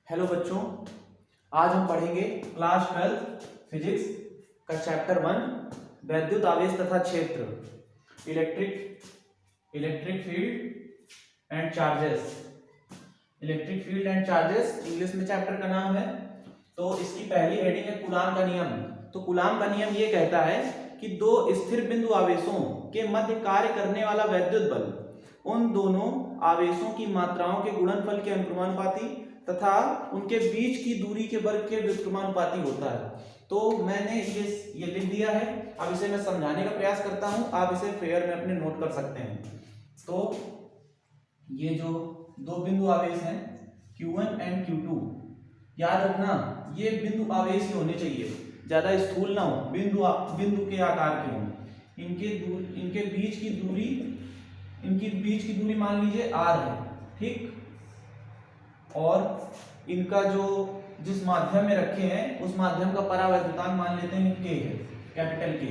Hello बच्चों, आज हम पढ़ेंगे क्लास 12 फिजिक्स का चैप्टर 1 वैद्युत आवेश तथा क्षेत्र, electric field and charges. Electric field and charges English में चैप्टर का नाम है। तो इसकी पहली हेडिंग है कूलाम का नियम। तो कूलाम का नियम ये कहता है कि दो स्थिर बिंदु आवेशों के मध्य कार्य करने वाला वैद्युत बल उन दोनों आवेशों की मात्राओं के गुणनफल के अनुक्रमानुपाती तथा उनके बीच की दूरी के वर्ग के व्युत्क्रमानुपाती होता है। तो मैंने ये लिख दिया है। अब इसे मैं समझाने का प्रयास करता हूं, आप इसे फेयर में अपने नोट कर सकते हैं। तो ये जो दो बिंदु आवेश हैं Q1 एंड Q2, याद रखना ये बिंदु आवेश ही होने चाहिए, ज्यादा स्थूल ना हो, बिंदु के आकार के हों। इनके बीच की दूरी मान लीजिए R है, ठीक। और इनका जो जिस माध्यम में रखे हैं उस माध्यम का परावैद्युतांक मान लेते हैं K है, कैपिटल K।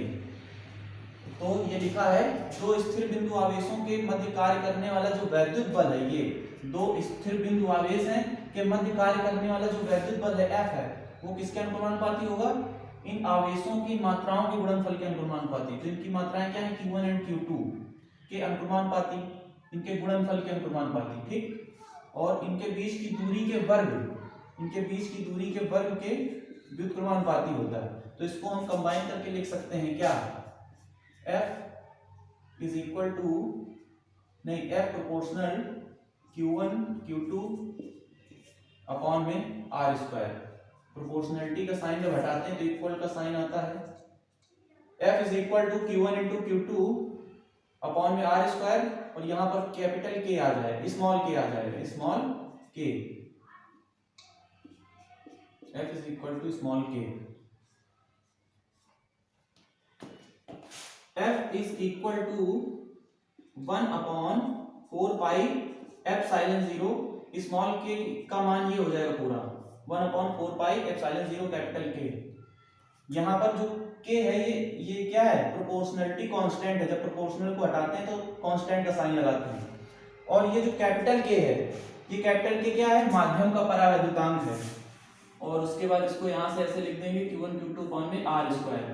तो ये लिखा है दो स्थिर बिंदु आवेशों के मध्य कार्य करने वाला जो वैद्युत बल है, ये दो स्थिर बिंदु आवेश हैं के मध्य कार्य करने वाला जो वैद्युत बल है F है, वो किसके अनुक्रमानुपाती होगा? इन आवेशों की मात्राओं के गुणनफल के अनुक्रमानुपाती। तो इनकी मात्राएं क्या है? Q1 एंड Q2 के अनुक्रमानुपाती, इनके गुणनफल के अनुक्रमानुपाती, ठीक। और इनके बीच की दूरी के वर्ग के व्युत्क्रमानुपाती होता है। तो इसको हम कंबाइन करके लिख सकते हैं क्या? F is equal to F proportional Q1 Q2 upon में R स्क्वायर। प्रोपोर्शनलिटी का साइन जब हटाते हैं तो इक्वल का साइन आता है। F is equal to Q1 into Q2 upon में R स्क्वायर, और यहां पर कैपिटल K आ जाएगा, स्मॉल k आ जाएगा, small k। F is equal to small k। F is equal to 1 upon 4 pi epsilon 0। Small k का मान ये हो जाएगा पूरा 1 upon 4 pi epsilon 0 capital K। यहाँ पर जो k है ये क्या है? प्रोपोर्शनलिटी कांस्टेंट है। जब प्रोपोर्शनल को हटाते हैं तो कांस्टेंट का साइन लगाते हैं। और ये जो कैपिटल K है, ये कैपिटल K क्या है? माध्यम का परावैद्युतांक है। और उसके बाद इसको यहां से ऐसे लिख देंगे Q1 Q2 अपॉन में R स्क्वायर।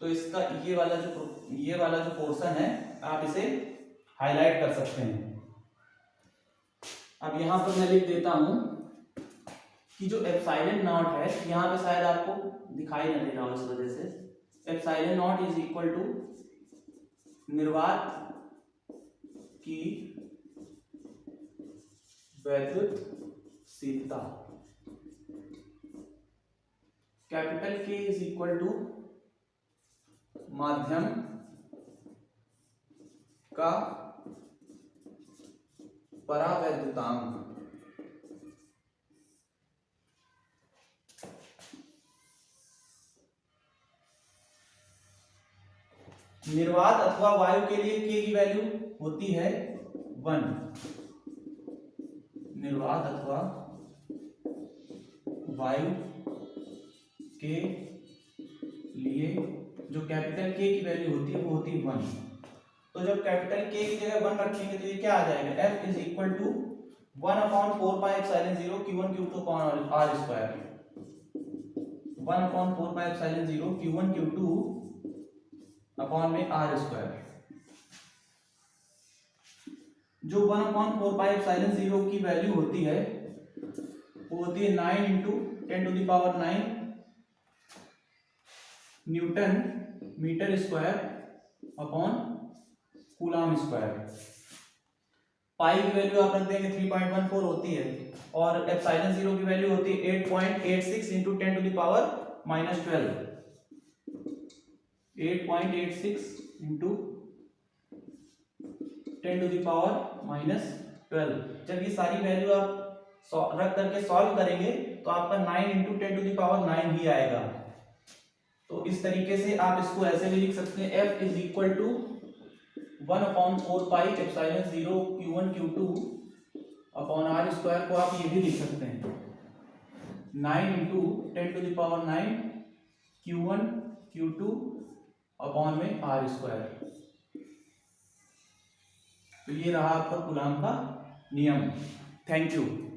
तो इसका ये वाला जो पोर्शन है आप इसे हाईलाइट कर सकते हैं। अब यहां पर मैं लिख देता हूं कि जो एप्सिलॉन नॉट है, यहां पे शायद आपको दिखाई न दे रहा हो, इस वजह से epsilon not is equal to निर्वात की वैद्युतशीलता, capital K is equal to माध्यम का परावैद्युतांक। निर्वात अथवा वायु के लिए K की वैल्यू होती है 1। निर्वात अथवा वायु के लिए जो कैपिटल K की वैल्यू होती है वो होती है 1। तो जब कैपिटल K की जगह 1 रखेंगे तो ये क्या आ जाएगा? F is equal to 1 upon 4 pi epsilon 0 Q1 Q2 upon R square. 1 upon 4 pi epsilon 0 Q1 Q2 upon में R स्क्वायर। जो 1 अपॉन 4 पाई एप्सिलॉन 0 की वैल्यू होती है वो होती है 9 into 10 to the power 9 newton metre square upon coulomb square. Pi की value आप रख देंगे 3.14 होती है, और एप्सिलॉन 0 की वैल्यू होती है 8.86 into 10 to the power -12। 8.86 into 10 to the power -12। जब ये सारी वैल्यू आप रख करके सॉल्व करेंगे तो आपका 9 इंटू 10 टू द पावर 9 ही आएगा। तो इस तरीके से आप इसको ऐसे भी लिख सकते हैं, F is equal to 1 upon 4 pi epsilon 0 Q1 Q2 upon R square को आप ये भी लिख सकते हैं 9 into 10 to the power 9 Q1 Q2 upon में R स्क्वायर। तो ये रहा आपका कूलाम का नियम। Thank you.